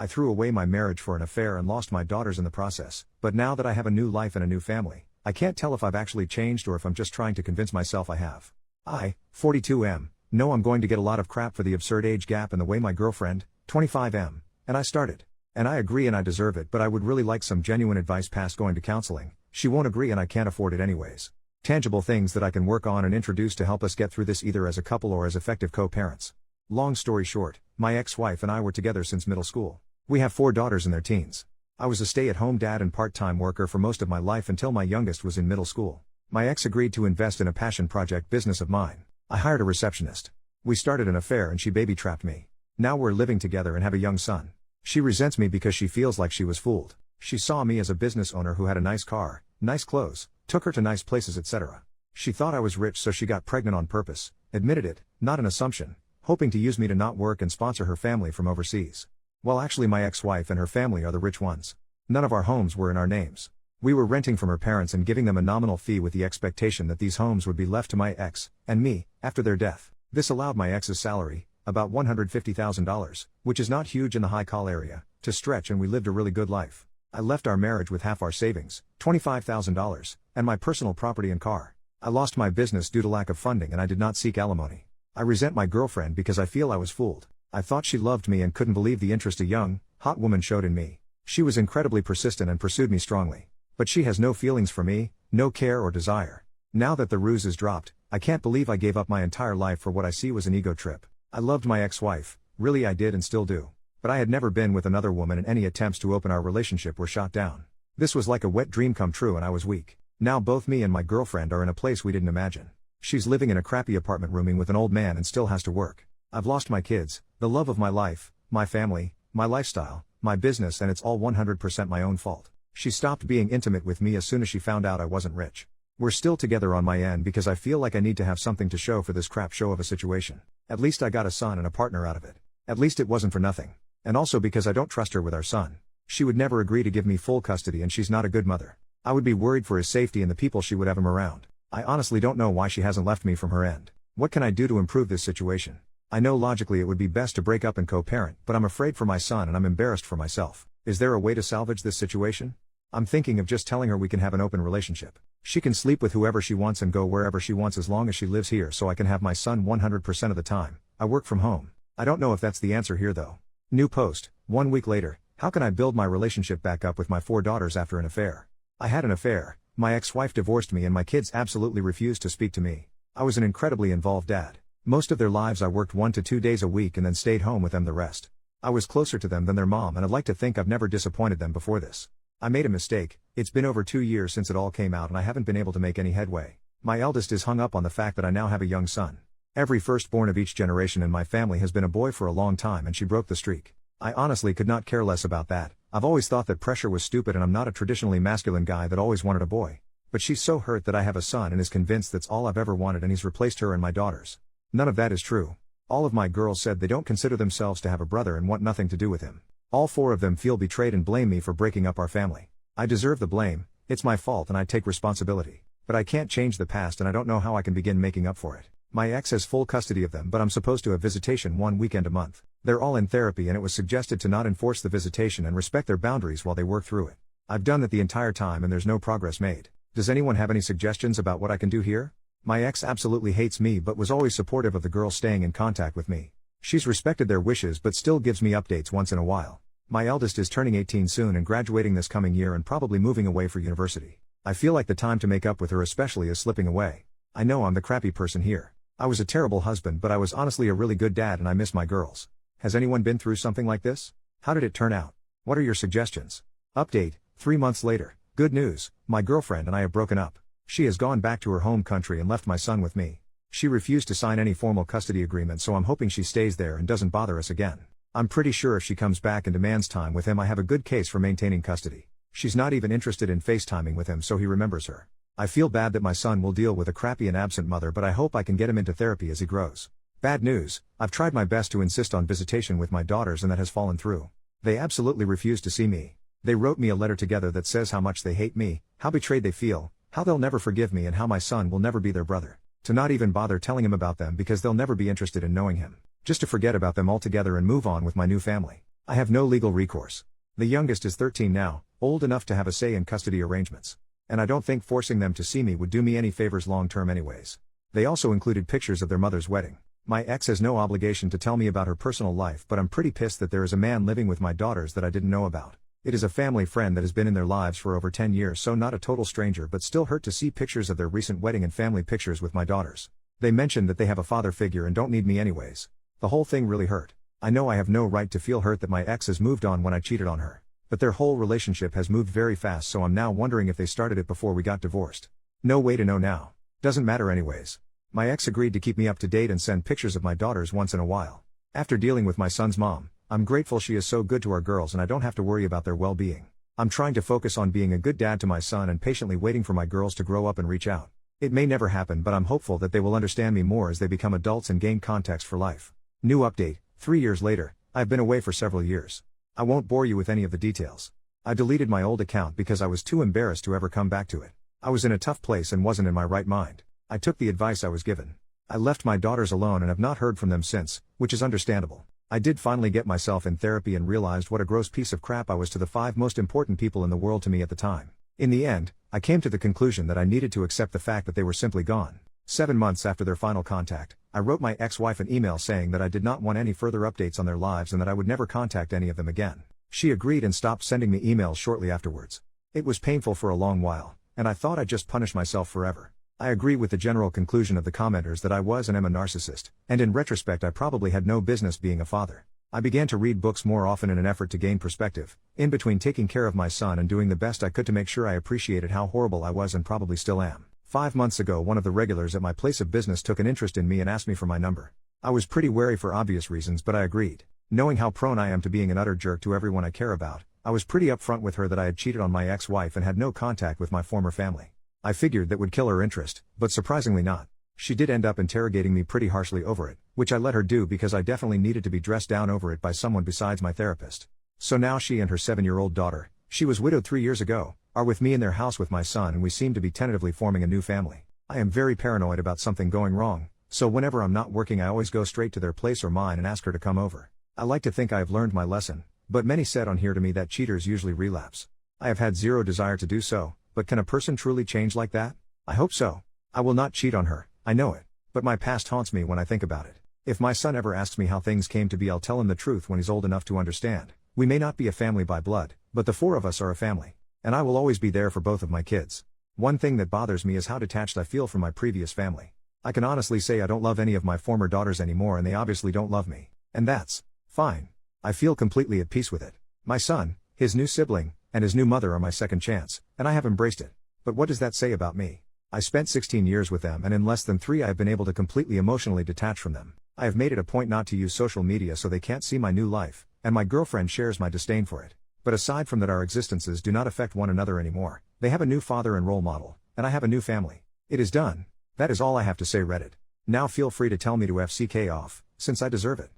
I threw away my marriage for an affair and lost my daughters in the process, but now that I have a new life and a new family, I can't tell if I've actually changed or if I'm just trying to convince myself I have. I, 42M, know I'm going to get a lot of crap for the absurd age gap and the way my girlfriend, 25M, and I started. And I agree and I deserve it, but I would really like some genuine advice past going to counseling. She won't agree and I can't afford it anyways. Tangible things that I can work on and introduce to help us get through this either as a couple or as effective co-parents. Long story short, my ex-wife and I were together since middle school. We have 4 daughters in their teens. I was a stay-at-home dad and part-time worker for most of my life until my youngest was in middle school. My ex agreed to invest in a passion project business of mine. I hired a receptionist. We started an affair and she baby-trapped me. Now we're living together and have a young son. She resents me because she feels like she was fooled. She saw me as a business owner who had a nice car, nice clothes, took her to nice places, etc. She thought I was rich, so she got pregnant on purpose, admitted it, not an assumption, hoping to use me to not work and sponsor her family from overseas. Well, actually my ex-wife and her family are the rich ones. None of our homes were in our names. We were renting from her parents and giving them a nominal fee with the expectation that these homes would be left to my ex and me after their death. This allowed my ex's salary, about $150,000, which is not huge in the high-call area, to stretch, and we lived a really good life. I left our marriage with half our savings, $25,000, and my personal property and car. I lost my business due to lack of funding and I did not seek alimony. I resent my girlfriend because I feel I was fooled. I thought she loved me and couldn't believe the interest a young, hot woman showed in me. She was incredibly persistent and pursued me strongly. But she has no feelings for me, no care or desire. Now that the ruse is dropped, I can't believe I gave up my entire life for what I see was an ego trip. I loved my ex-wife, really I did and still do. But I had never been with another woman and any attempts to open our relationship were shot down. This was like a wet dream come true and I was weak. Now both me and my girlfriend are in a place we didn't imagine. She's living in a crappy apartment rooming with an old man and still has to work. I've lost my kids, the love of my life, my family, my lifestyle, my business, and it's all 100% my own fault. She stopped being intimate with me as soon as she found out I wasn't rich. We're still together on my end because I feel like I need to have something to show for this crap show of a situation. At least I got a son and a partner out of it. At least it wasn't for nothing. And also because I don't trust her with our son. She would never agree to give me full custody and she's not a good mother. I would be worried for his safety and the people she would have him around. I honestly don't know why she hasn't left me from her end. What can I do to improve this situation? I know logically it would be best to break up and co-parent, but I'm afraid for my son and I'm embarrassed for myself. Is there a way to salvage this situation? I'm thinking of just telling her we can have an open relationship. She can sleep with whoever she wants and go wherever she wants as long as she lives here, so I can have my son 100% of the time. I work from home. I don't know if that's the answer here though. New post, 1 week later. How can I build my relationship back up with my 4 daughters after an affair? I had an affair, my ex-wife divorced me and my kids absolutely refused to speak to me. I was an incredibly involved dad. Most of their lives I worked 1 to 2 days a week and then stayed home with them the rest. I was closer to them than their mom and I'd like to think I've never disappointed them before this. I made a mistake. It's been over 2 years since it all came out and I haven't been able to make any headway. My eldest is hung up on the fact that I now have a young son. Every firstborn of each generation in my family has been a boy for a long time and she broke the streak. I honestly could not care less about that. I've always thought that pressure was stupid and I'm not a traditionally masculine guy that always wanted a boy. But she's so hurt that I have a son and is convinced that's all I've ever wanted and he's replaced her and my daughters. None of that is true. All of my girls said they don't consider themselves to have a brother and want nothing to do with him. All 4 of them feel betrayed and blame me for breaking up our family. I deserve the blame, it's my fault and I take responsibility. But I can't change the past and I don't know how I can begin making up for it. My ex has full custody of them but I'm supposed to have visitation 1 weekend a month. They're all in therapy and it was suggested to not enforce the visitation and respect their boundaries while they work through it. I've done that the entire time and there's no progress made. Does anyone have any suggestions about what I can do here? My ex absolutely hates me but was always supportive of the girls staying in contact with me. She's respected their wishes but still gives me updates once in a while. My eldest is turning 18 soon and graduating this coming year and probably moving away for university. I feel like the time to make up with her especially is slipping away. I know I'm the crappy person here. I was a terrible husband but I was honestly a really good dad and I miss my girls. Has anyone been through something like this? How did it turn out? What are your suggestions? Update, 3 months later. Good news, my girlfriend and I have broken up. She has gone back to her home country and left my son with me. She refused to sign any formal custody agreement so I'm hoping she stays there and doesn't bother us again. I'm pretty sure if she comes back and demands time with him I have a good case for maintaining custody. She's not even interested in FaceTiming with him so he remembers her. I feel bad that my son will deal with a crappy and absent mother but I hope I can get him into therapy as he grows. Bad news, I've tried my best to insist on visitation with my daughters and that has fallen through. They absolutely refuse to see me. They wrote me a letter together that says how much they hate me, how betrayed they feel, how they'll never forgive me and how my son will never be their brother. To not even bother telling him about them because they'll never be interested in knowing him. Just to forget about them altogether and move on with my new family. I have no legal recourse. The youngest is 13 now, old enough to have a say in custody arrangements. And I don't think forcing them to see me would do me any favors long term anyways. They also included pictures of their mother's wedding. My ex has no obligation to tell me about her personal life, but I'm pretty pissed that there is a man living with my daughters that I didn't know about. It is a family friend that has been in their lives for over 10 years, so not a total stranger, but still hurt to see pictures of their recent wedding and family pictures with my daughters. They mentioned that they have a father figure and don't need me anyways. The whole thing really hurt. I know I have no right to feel hurt that my ex has moved on when I cheated on her. But their whole relationship has moved very fast, so I'm now wondering if they started it before we got divorced. No way to know now. Doesn't matter anyways. My ex agreed to keep me up to date and send pictures of my daughters once in a while. After dealing with my son's mom, I'm grateful she is so good to our girls and I don't have to worry about their well-being. I'm trying to focus on being a good dad to my son and patiently waiting for my girls to grow up and reach out. It may never happen, but I'm hopeful that they will understand me more as they become adults and gain context for life. New update: 3 years later, I've been away for several years. I won't bore you with any of the details. I deleted my old account because I was too embarrassed to ever come back to it. I was in a tough place and wasn't in my right mind. I took the advice I was given. I left my daughters alone and have not heard from them since, which is understandable. I did finally get myself in therapy and realized what a gross piece of crap I was to the 5 most important people in the world to me at the time. In the end, I came to the conclusion that I needed to accept the fact that they were simply gone. 7 months after their final contact, I wrote my ex-wife an email saying that I did not want any further updates on their lives and that I would never contact any of them again. She agreed and stopped sending me emails shortly afterwards. It was painful for a long while, and I thought I'd just punish myself forever. I agree with the general conclusion of the commenters that I was and am a narcissist, and in retrospect I probably had no business being a father. I began to read books more often in an effort to gain perspective, in between taking care of my son and doing the best I could to make sure I appreciated how horrible I was and probably still am. 5 months ago, one of the regulars at my place of business took an interest in me and asked me for my number. I was pretty wary for obvious reasons, but I agreed. Knowing how prone I am to being an utter jerk to everyone I care about, I was pretty upfront with her that I had cheated on my ex-wife and had no contact with my former family. I figured that would kill her interest, but surprisingly not. She did end up interrogating me pretty harshly over it, which I let her do because I definitely needed to be dressed down over it by someone besides my therapist. So now she and her 7-year-old daughter, she was widowed 3 years ago, are with me in their house with my son, and we seem to be tentatively forming a new family. I am very paranoid about something going wrong, so whenever I'm not working I always go straight to their place or mine and ask her to come over. I like to think I have learned my lesson, but many said on here to me that cheaters usually relapse. I have had zero desire to do so, but can a person truly change like that? I hope so. I will not cheat on her, I know it, but my past haunts me when I think about it. If my son ever asks me how things came to be, I'll tell him the truth when he's old enough to understand. We may not be a family by blood, but the 4 of us are a family. And I will always be there for both of my kids. One thing that bothers me is how detached I feel from my previous family. I can honestly say I don't love any of my former daughters anymore, and they obviously don't love me. And that's fine. I feel completely at peace with it. My son, his new sibling, and his new mother are my second chance, and I have embraced it. But what does that say about me? I spent 16 years with them, and in less than 3 I have been able to completely emotionally detach from them. I have made it a point not to use social media so they can't see my new life, and my girlfriend shares my disdain for it. But aside from that, our existences do not affect one another anymore. They have a new father and role model, and I have a new family. It is done. That is all I have to say, Reddit. Now feel free to tell me to FCK off, since I deserve it.